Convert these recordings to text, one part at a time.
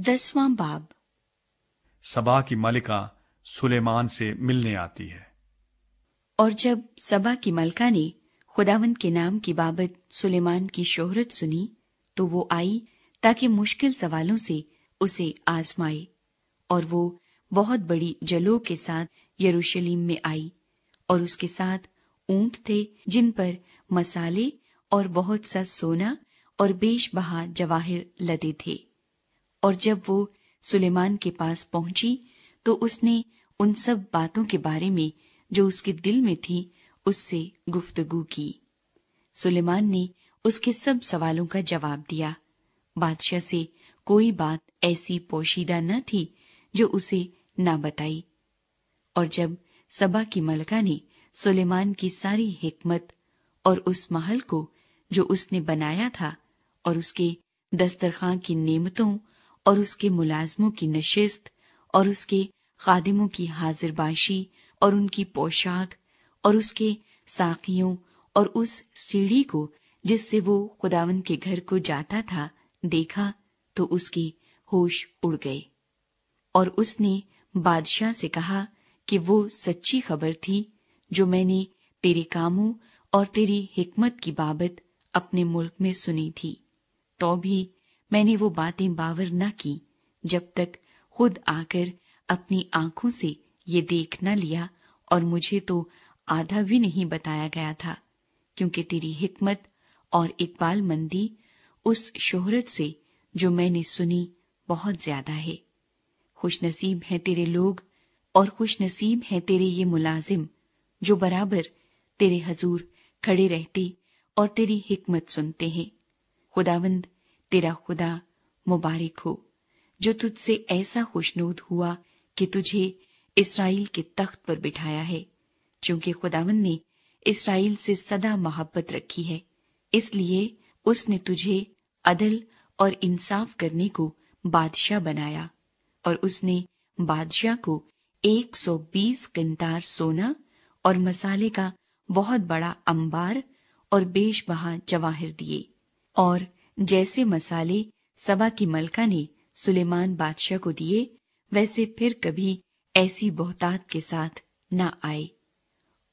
10वां बाब। सबा की मलिका सुलेमान से मिलने आती है। और जब सबा की मलका ने खुदावंद के नाम की बाबत सुलेमान की शोहरत सुनी तो वो आई ताकि मुश्किल सवालों से उसे आजमाए। और वो बहुत बड़ी जलों के साथ यरूशलेम में आई, और उसके साथ ऊंट थे जिन पर मसाले और बहुत सा सोना और बेशबहा जवाहिर लदे थे। और जब वो सुलेमान के पास पहुंची तो उसने उन सब बातों के बारे में जो उसके दिल में थी उससे गुफ्तगू की। सुलेमान ने उसके सब सवालों का जवाब दिया। बादशाह से कोई बात ऐसी पोशीदा न थी जो उसे ना बताई। और जब सबा की मलका ने सुलेमान की सारी हिकमत और उस महल को जो उसने बनाया था और उसके दस्तरखां की नेमतों और उसके मुलाजमों की नशिस्त और उसके खादिमों की हाजिरबाशी और उनकी पोशाक और उसके साकियों और उस सीढ़ी को जिससे वो खुदावंद के घर को जाता था देखा तो उसके होश उड़ गए। और उसने बादशाह से कहा कि वो सच्ची खबर थी जो मैंने तेरे कामों और तेरी हिकमत की बाबत अपने मुल्क में सुनी थी। तो भी मैंने वो बातें बावर न की जब तक खुद आकर अपनी आंखों से ये देख न लिया, और मुझे तो आधा भी नहीं बताया गया था, क्योंकि तेरी हिकमत और इकबाल मंदी उस शोहरत से जो मैंने सुनी बहुत ज्यादा है। खुशनसीब हैं तेरे लोग और खुशनसीब हैं तेरे ये मुलाजिम जो बराबर तेरे हजूर खड़े रहते और तेरी हिकमत सुनते हैं। खुदावंद तेरा खुदा मुबारक हो जो तुझसे ऐसा खुशनूद हुआ कि तुझे इस्राएल के तख्त पर बिठाया है, क्योंकि खुदावंद ने इस्राएल से सदा मोहब्बत रखी है, इसलिए उसने तुझे अदल और इंसाफ करने को बादशाह बनाया। और उसने बादशाह को 120 किंतार सोना और मसाले का बहुत बड़ा अंबार और बेशबहा जवाहिर दिए। और जैसे मसाले सबा की मलका ने सुलेमान बादशाह को दिए, वैसे फिर कभी ऐसी बहुतात के साथ न आए।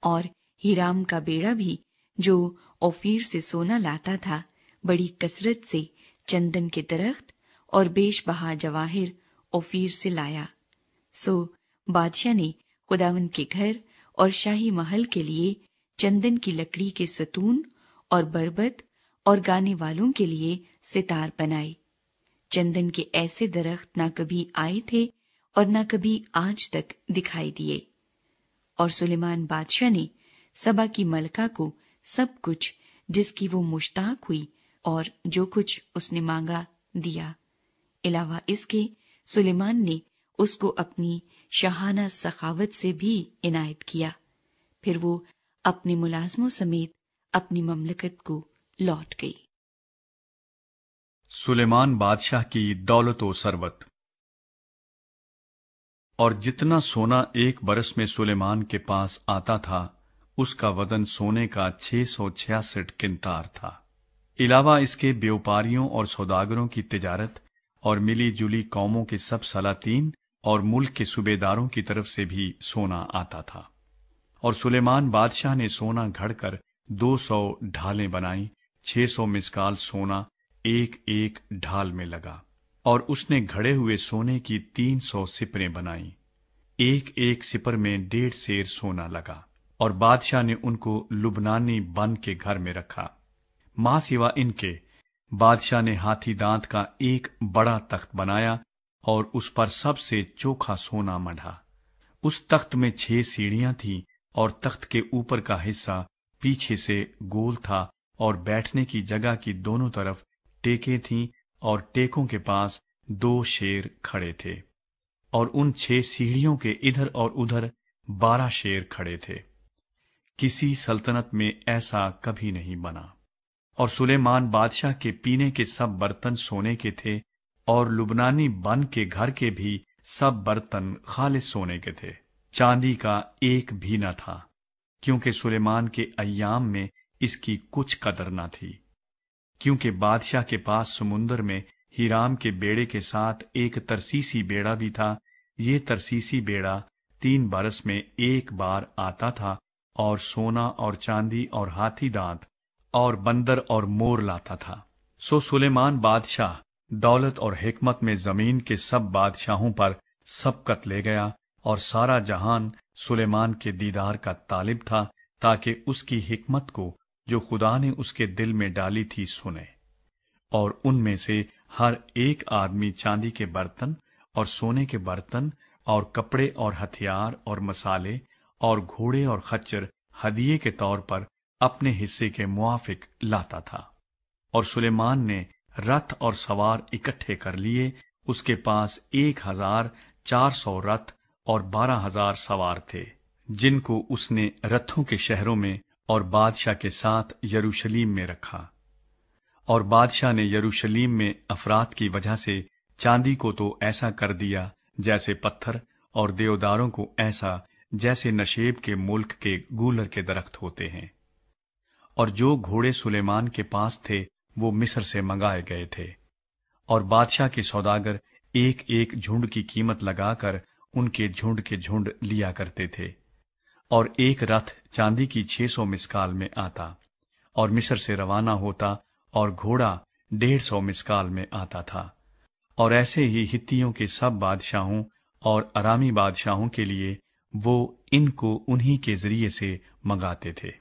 और हीराम का बेड़ा भी जो ओफीर से सोना लाता था, बड़ी कसरत से चंदन के दरख्त और बेशबहा जवाहिर ओफीर से लाया। सो बादशाह ने खुदावंद के घर और शाही महल के लिए चंदन की लकड़ी के सतून और बरबत और गाने वालों के लिए सितार बनाए। चंदन के ऐसे दरख्त न कभी आए थे और न कभी आज तक दिखाई दिए। और सुलेमान बादशाह ने सबा की मलका को सब कुछ जिसकी वो मुश्ताक हुई और जो कुछ उसने मांगा दिया। अलावा इसके सुलेमान ने उसको अपनी शाहाना सखावत से भी इनायत किया। फिर वो अपने मुलाजमों समेत अपनी ममलकत को लौट गई। सुलेमान बादशाह की दौलत व सरवत। और जितना सोना एक बरस में सुलेमान के पास आता था, उसका वजन सोने का 666 किंतार था। इलावा इसके व्यापारियों और सौदागरों की तिजारत और मिली जुली कौमों के सब सलातीन और मुल्क के सूबेदारों की तरफ से भी सोना आता था। और सुलेमान बादशाह ने सोना घड़कर 200 ढालें बनाई। 600 मिसकाल सोना एक एक ढाल में लगा। और उसने घड़े हुए सोने की 300 सिपरें बनाई। एक एक सिपर में 1.5 सेर सोना लगा। और बादशाह ने उनको लुबनानी बन के घर में रखा। मां सिवा इनके बादशाह ने हाथी दांत का एक बड़ा तख्त बनाया और उस पर सबसे चोखा सोना मढ़ा। उस तख्त में 6 सीढ़ियां थीं और तख्त के ऊपर का हिस्सा पीछे से गोल था और बैठने की जगह की दोनों तरफ टेकें थीं और टेकों के पास 2 शेर खड़े थे। और उन 6 सीढ़ियों के इधर और उधर 12 शेर खड़े थे। किसी सल्तनत में ऐसा कभी नहीं बना। और सुलेमान बादशाह के पीने के सब बर्तन सोने के थे और लुबनानी बन के घर के भी सब बर्तन खालिस सोने के थे। चांदी का एक भी न था, क्योंकि सुलेमान के अय्याम में इसकी कुछ कदर न थी। क्योंकि बादशाह के पास समुंदर में ہیرام کے بیڑے کے ساتھ ایک ترسیسی بیڑا بھی تھا۔ یہ ترسیسی بیڑا 3 برس میں ایک بار آتا تھا، اور سونا اور چاندی اور ہاتھی دانت اور بندر اور مور لاتا تھا۔ سو سلیمان بادشاہ دولت اور حکمت میں زمین کے سب بادشاہوں پر سبقت لے گیا، اور سارا جہان سلیمان کے دیدار کا طالب تھا، تاکہ اس کی حکمت کو جو خدا نے اس کے دل میں ڈالی تھی سنے۔ اور ان میں سے ہر ایک آدمی چاندی کے برتن اور سونے کے برتن اور کپڑے اور ہتھیار اور مسالے اور گھوڑے اور خچر ہدیے کے طور پر اپنے حصے کے موافق لاتا تھا۔ اور سلیمان نے رتھ اور سوار اکٹھے کر لیے، اس کے پاس 1400 رتھ اور 12,000 سوار تھے، جن کو اس نے رتھوں کے شہروں میں اور بادشاہ کے ساتھ یروشلیم میں رکھا۔ اور بادشاہ نے یروشلیم میں افراط کی وجہ سے چاندی کو تو ایسا کر دیا جیسے پتھر، اور دیوداروں کو ایسا جیسے نشیب کے ملک کے گولر کے درخت ہوتے ہیں۔ اور جو گھوڑے سلیمان کے پاس تھے وہ مصر سے منگائے گئے تھے، اور بادشاہ کے سوداگر ایک ایک جھنڈ کی قیمت لگا کر ان کے جھنڈ لیا کرتے تھے۔ اور ایک رتھ چاندی کی 600 مسکال میں آتا، اور مصر سے روانہ ہوتا، اور گھوڑا 150 مسکال میں آتا تھا۔ اور ایسے ہی ہتھیوں کے سب بادشاہوں اور ارامی بادشاہوں کے لیے وہ ان کو انہی کے ذریعے سے منگاتے تھے۔